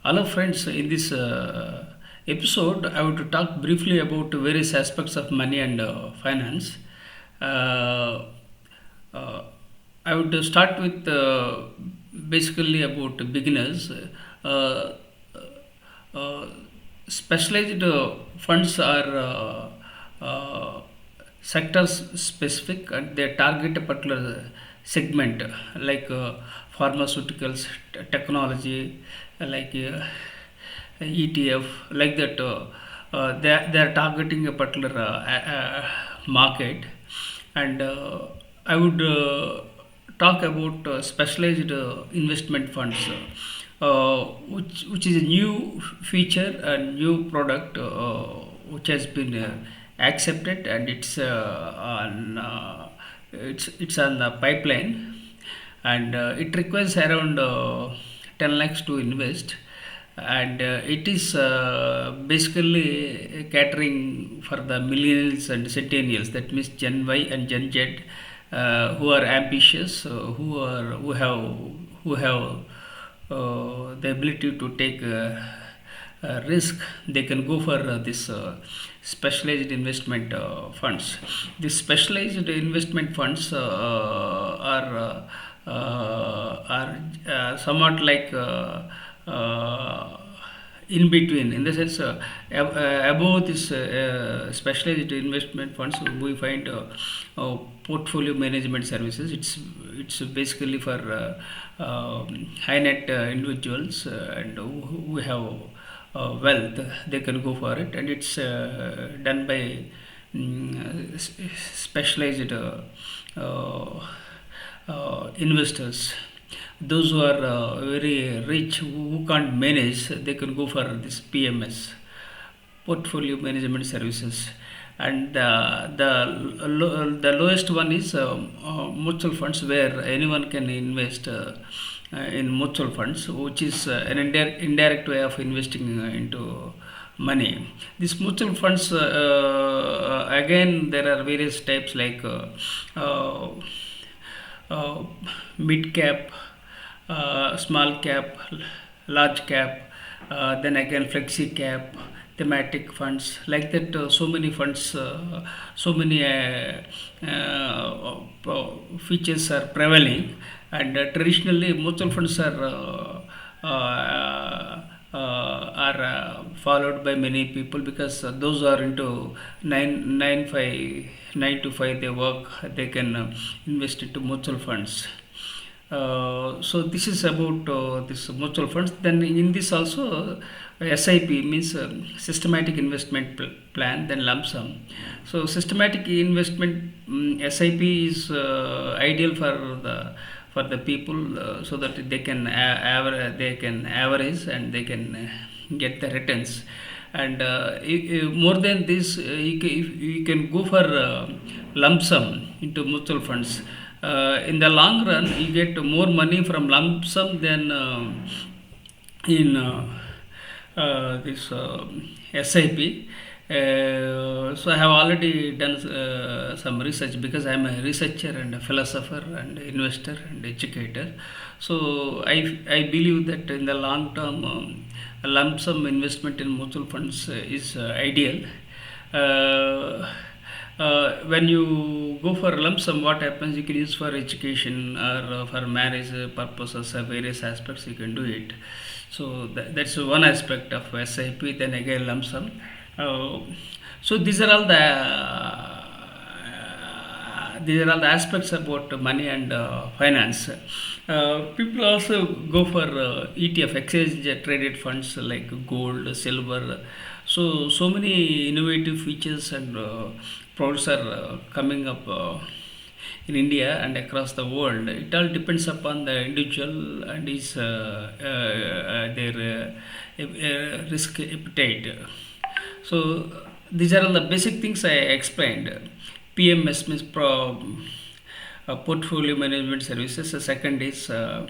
Hello, friends. In this episode, I want to talk briefly about various aspects of money and finance. Uh, uh, I would start with basically about beginners. Uh, uh, Specialized funds are sector specific and they target a particular segment like pharmaceuticals, technology, like ETF, like that. They are targeting a particular market, and I would talk about specialized investment funds, which is a new feature and new product which has been accepted, and it's on the pipeline, and it requires around 10 lakhs to invest, and it is basically catering for the millennials and centennials, that means Gen Y and Gen Z, who are ambitious, who have the ability to take risk. They can go for this specialized investment funds. These specialized investment funds are somewhat like in between, in the sense above this specialized investment funds we find portfolio management services. It's basically for high net individuals and who have wealth. They can go for it, and it's done by specialized investors. Those who are very rich, who can't manage, they can go for this PMS, portfolio management services. And the lowest one is mutual funds, where anyone can invest in mutual funds, which is an indirect way of investing into money. These mutual funds, again, there are various types like uh, uh, mid cap, small cap, large cap, then again flexi cap, thematic funds, like that. So many funds, so many features are prevailing, and traditionally mutual funds are followed by many people, because those are into 9 to 5 they work, they can invest into mutual funds. So this is about this mutual funds. Then in this also SIP means systematic investment plan, then lump sum. So systematic investment, SIP is ideal for the people, so that they can average and they can get the returns. And more than this, you can go for lump sum into mutual funds. In the long run, you get more money from lump sum than in this SIP. So I have already done some research, because I am a researcher and a philosopher and investor and educator. So I believe that in the long term, a lump sum investment in mutual funds is ideal. Uh, when you go for lump sum, what happens? You can use for education or for marriage purposes, various aspects you can do it. So that's one aspect of SIP. Then again, lump sum. Uh, so these are all the aspects about money and finance. People also go for ETF, exchange traded funds, like gold, silver. So many innovative features and products are coming up in India and across the world. It all depends upon the individual and his their risk appetite. So these are all the basic things I explained. PMS means portfolio management services. The second is uh,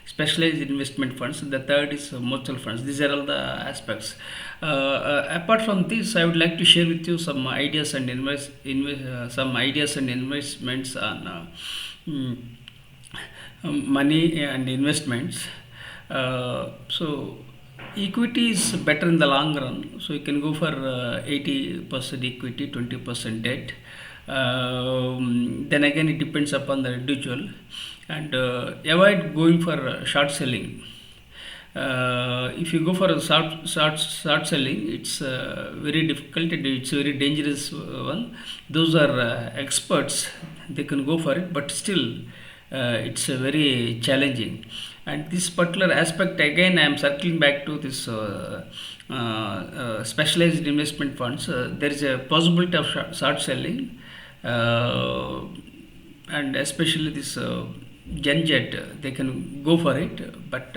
specialized investment funds. The third is mutual funds. These are all the aspects. Apart from this, I would like to share with you some ideas and some ideas and investments on money and investments. So equity is better in the long run. So you can go for 80% equity, 20% debt. Then again, it depends upon the individual, and avoid going for short selling. If you go for a short selling, it's very difficult and it's a very dangerous one. Those are experts; they can go for it, but still, it's very challenging. And this particular aspect, again, I am circling back to this specialized investment funds. There is a possibility of short selling, uh, and especially this Gen Z, they can go for it. But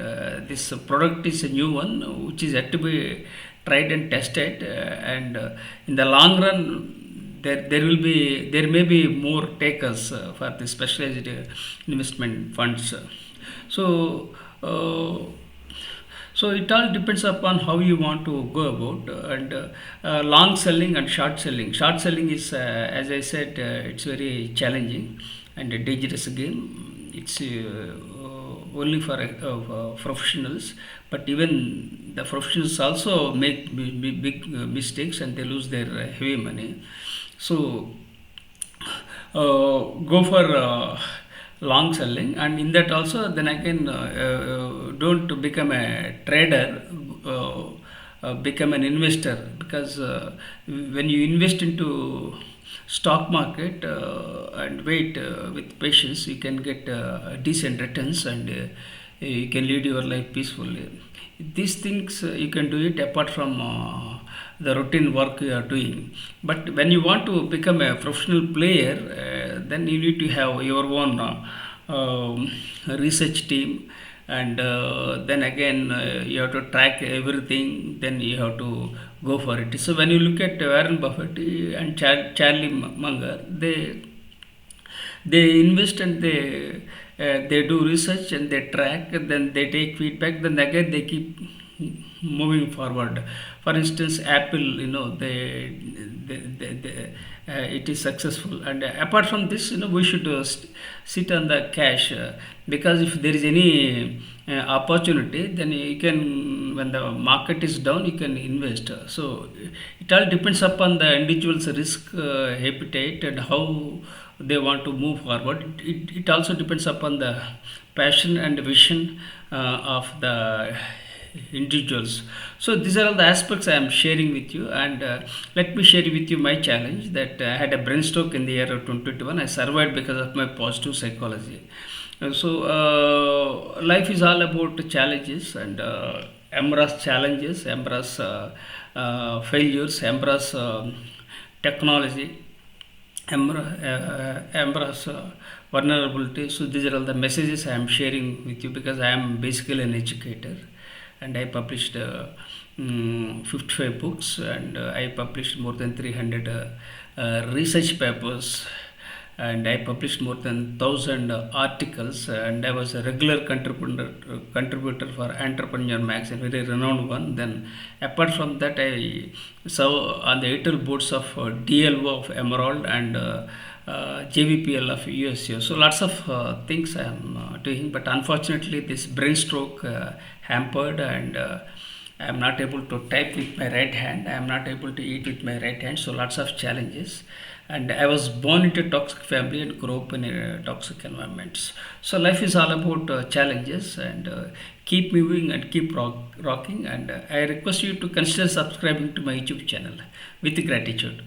this product is a new one, which is yet to be tried and tested, and in the long run, there may be more takers for the specialized investment funds. So. So it all depends upon how you want to go about, and long selling and short selling. Short selling is, as I said, it's very challenging and a dangerous game. It's only for professionals, but even the professionals also make big mistakes and they lose their heavy money. So go for long selling, and in that also then again don't become a trader, uh, become an investor, because when you invest into stock market and wait with patience, you can get decent returns, and you can lead your life peacefully. These things you can do it apart from the routine work you are doing. But when you want to become a professional player, then you need to have your own research team, and then again you have to track everything, then you have to go for it. So when you look at Warren Buffett and Charlie Munger, they invest and they do research and they track, and then they take feedback, then again they keep moving forward. For instance, Apple, it is successful, and apart from this, we should sit on the cash, because if there is any opportunity, then you can, when the market is down, you can invest. So it all depends upon the individual's risk appetite and how they want to move forward. It also depends upon the passion and vision of the individuals. So these are all the aspects I am sharing with you, and let me share with you my challenge that I had a brain stroke in the year of 2021. I survived because of my positive psychology. Life is all about challenges, and embrace challenges, embrace failures, embrace technology, embrace vulnerability. So these are all the messages I am sharing with you, because I am basically an educator, and I published 55 books, and I published more than 300 research papers, and I published more than 1,000 articles, and I was a regular contributor for Entrepreneur magazine, very renowned one. Then apart from that, I serve on the editorial boards of DLO of Emerald and JVPL of USA. So lots of things I am doing, but unfortunately this brain stroke hampered, and I am not able to type with my right hand. I am not able to eat with my right hand. So lots of challenges. And I was born into a toxic family and grew up in toxic environments. So life is all about challenges, and keep moving and keep rocking. And I request you to consider subscribing to my YouTube channel with gratitude.